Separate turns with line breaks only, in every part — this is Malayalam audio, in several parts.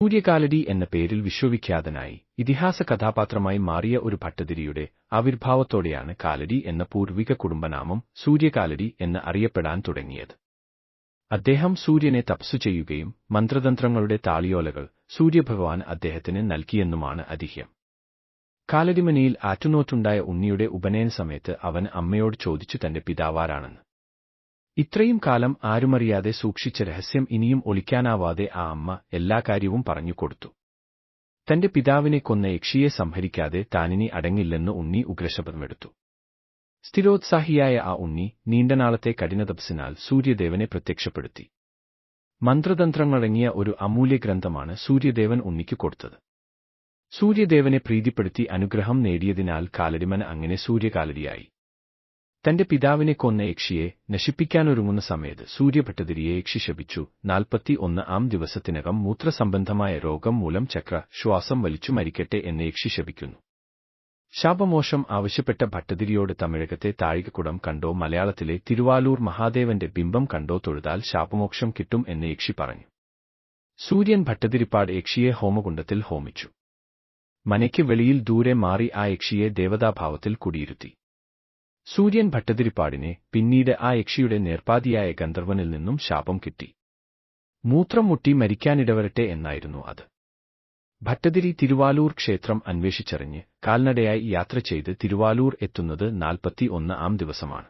സൂര്യകാലടി എന്ന പേരിൽ വിശ്വവിഖ്യാതനായി ഇതിഹാസ കഥാപാത്രമായി മാറിയ ഒരു ഭട്ടതിരിയുടെ ആവിർഭാവത്തോടെയാണ് കാലടി എന്ന പൂർവിക കുടുംബനാമം സൂര്യകാലടി എന്ന് അറിയപ്പെടാൻ തുടങ്ങിയത്. അദ്ദേഹം സൂര്യനെ തപസ്സു ചെയ്യുകയും മന്ത്രതന്ത്രങ്ങളുടെ താളിയോലകൾ സൂര്യഭഗവാൻ അദ്ദേഹത്തിന് നൽകിയെന്നുമാണ് ഐതിഹ്യം. കാലടിമനയിൽ ആറ്റുനോറ്റുണ്ടായ ഉണ്ണിയുടെ ഉപനയന സമയത്ത് അവൻ അമ്മയോട് ചോദിച്ചു തന്റെ പിതാവാരാണെന്ന്. ഇത്രയും കാലം ആരുമറിയാതെ സൂക്ഷിച്ച രഹസ്യം ഇനിയും ഒളിക്കാനാവാതെ ആ അമ്മ എല്ലാ കാര്യവും പറഞ്ഞുകൊടുത്തു. തന്റെ പിതാവിനെ കൊന്ന യക്ഷിയെ സംഹരിക്കാതെ താനിനി അടങ്ങില്ലെന്ന് ഉണ്ണി ഉഗ്രശപഥമെടുത്തു. സ്ഥിരോത്സാഹിയായ ആ ഉണ്ണി നീണ്ടനാളത്തെ കഠിനതപസ്സിനാൽ സൂര്യദേവനെ പ്രത്യക്ഷപ്പെടുത്തി. മന്ത്രതന്ത്രങ്ങളടങ്ങിയ ഒരു അമൂല്യ ഗ്രന്ഥമാണ് സൂര്യദേവൻ ഉണ്ണിക്ക് കൊടുത്തത്. സൂര്യദേവനെ പ്രീതിപ്പെടുത്തി അനുഗ്രഹം നേടിയതിനാൽ കാലടിമന അങ്ങനെ സൂര്യകാലടിയായി. തന്റെ പിതാവിനെ കൊന്ന യക്ഷിയെ നശിപ്പിക്കാനൊരുങ്ങുന്ന സമയത്ത് സൂര്യഭട്ടതിരിയെ യക്ഷി ശപിച്ചു. 41-ാം ദിവസത്തിനകം മൂത്രസംബന്ധമായ രോഗം മൂലം ചക്ര ശ്വാസം വലിച്ചു മരിക്കട്ടെ എന്ന് യക്ഷി ശപിക്കുന്നു. ശാപമോക്ഷം ആവശ്യപ്പെട്ട ഭട്ടതിരിയോട് തമിഴകത്തെ താഴികക്കുടം കണ്ടോ മലയാളത്തിലെ തിരുവാലൂർ മഹാദേവന്റെ ബിംബം കണ്ടോ തൊഴുതാൽ ശാപമോക്ഷം കിട്ടും എന്ന് യക്ഷി പറഞ്ഞു. സൂര്യൻ ഭട്ടതിരിപ്പാട് യക്ഷിയെ ഹോമകുണ്ഡത്തിൽ ഹോമിച്ചു. മനയ്ക്ക് വെളിയിൽ ദൂരെ മാറി ആ യക്ഷിയെ ദേവതാഭാവത്തിൽ കുടിയിരുത്തി. സൂര്യൻ ഭട്ടതിരിപ്പാടിനെ പിന്നീട് ആ യക്ഷിയുടെ നേർപ്പാതിയായ ഗന്ധർവനിൽ നിന്നും ശാപം കിട്ടി. മൂത്രം മുട്ടി മരിക്കാനിടവരട്ടെ എന്നായിരുന്നു അത്. ഭട്ടതിരി തിരുവാലൂർ ക്ഷേത്രം അന്വേഷിച്ചറിഞ്ഞ് കാൽനടയായി യാത്ര ചെയ്ത് തിരുവാലൂർ എത്തുന്നത് 41-ാം ദിവസമാണ്.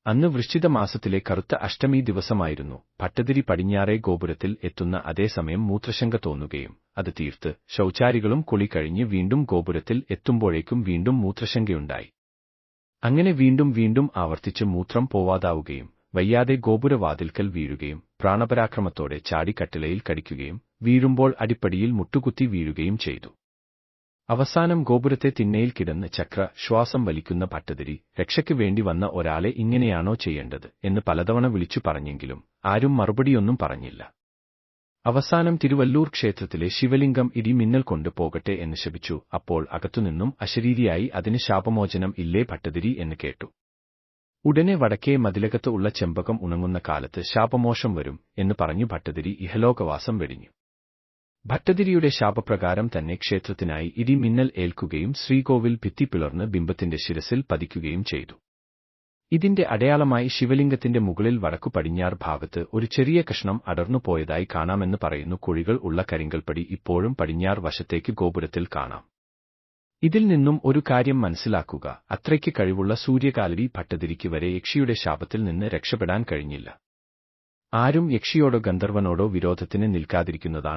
അന്ന് വൃശ്ചിക മാസത്തിലെ കറുത്ത അഷ്ടമി ദിവസമായിരുന്നു. ഭട്ടതിരി പടിഞ്ഞാറേ ഗോപുരത്തിൽ എത്തുന്ന അതേസമയം മൂത്രശങ്ക തോന്നുകയും അത് തീർത്ത് ശൗചാരികളും കുളി കഴിഞ്ഞ് വീണ്ടും ഗോപുരത്തിൽ എത്തുമ്പോഴേക്കും വീണ്ടും മൂത്രശങ്കയുണ്ടായി. അങ്ങനെ വീണ്ടും ആവർത്തിച്ച് മൂത്രം പോവാതാവുകയും വയ്യാതെ ഗോപുരവാതിൽക്കൽ വീഴുകയും പ്രാണപരാക്രമത്തോടെ ചാടി കട്ടിലയിൽ കടിക്കുകയും വീഴുമ്പോൾ അടിപ്പടിയിൽ മുട്ടുകുത്തി വീഴുകയും ചെയ്തു. അവസാനം ഗോപുരത്തെ തിണ്ണയിൽ കിടന്ന് ചക്ര ശ്വാസം വലിക്കുന്ന ഭട്ടതിരി രക്ഷയ്ക്ക് വേണ്ടി വന്ന ഒരാളെ ഇങ്ങനെയാണോ ചെയ്യേണ്ടത് എന്ന് പലതവണ വിളിച്ചു പറഞ്ഞെങ്കിലും ആരും മറുപടിയൊന്നും പറഞ്ഞില്ല. അവസാനം തിരുവല്ലൂർ ക്ഷേത്രത്തിലെ ശിവലിംഗം ഇടിമിന്നൽ കൊണ്ട് പോകട്ടെ എന്ന് ശപിച്ചു. അപ്പോൾ അകത്തുനിന്നും അശരീരിയായി അതിന് ശാപമോചനം ഇല്ലേ ഭട്ടതിരി എന്ന് കേട്ടു. ഉടനെ വടക്കേ മതിലകത്ത് ഉള്ള ചെമ്പകം ഉണങ്ങുന്ന കാലത്ത് ശാപമോക്ഷം വരും എന്ന് പറഞ്ഞു ഭട്ടതിരി ഇഹലോകവാസം വെടിഞ്ഞു. ഭട്ടതിരിയുടെ ശാപപ്രകാരം തന്നെ ക്ഷേത്രത്തിനായി ഇടിമിന്നൽ ഏൽക്കുകയും ശ്രീകോവിൽ ഭിത്തി പിളർന്ന് ബിംബത്തിന്റെ ശിരസിൽ പതിക്കുകയും ചെയ്തു. ഇതിന്റെ അടയാളമായി ശിവലിംഗത്തിന്റെ മുകളിൽ വടക്കു പടിഞ്ഞാറ് ഭാഗത്ത് ഒരു ചെറിയ കഷ്ണം അടർന്നു പോയതായി കാണാമെന്ന് പറയുന്നു. കുഴികൾ ഉള്ള കരിങ്കൽപ്പടി ഇപ്പോഴും പടിഞ്ഞാറ് വശത്തേക്ക് ഗോപുരത്തിൽ കാണാം. ഇതിൽ നിന്നും ഒരു കാര്യം മനസ്സിലാക്കുക, അത്രയ്ക്ക് കഴിവുള്ള സൂര്യകാലടി ഭട്ടതിരിക്ക് വരെ യക്ഷിയുടെ ശാപത്തിൽ നിന്ന് രക്ഷപ്പെടാൻ കഴിഞ്ഞില്ല. ആരും യക്ഷിയോടോ ഗന്ധർവനോടോ വിരോധത്തിന് നിൽക്കാതിരിക്കുന്നതാണ്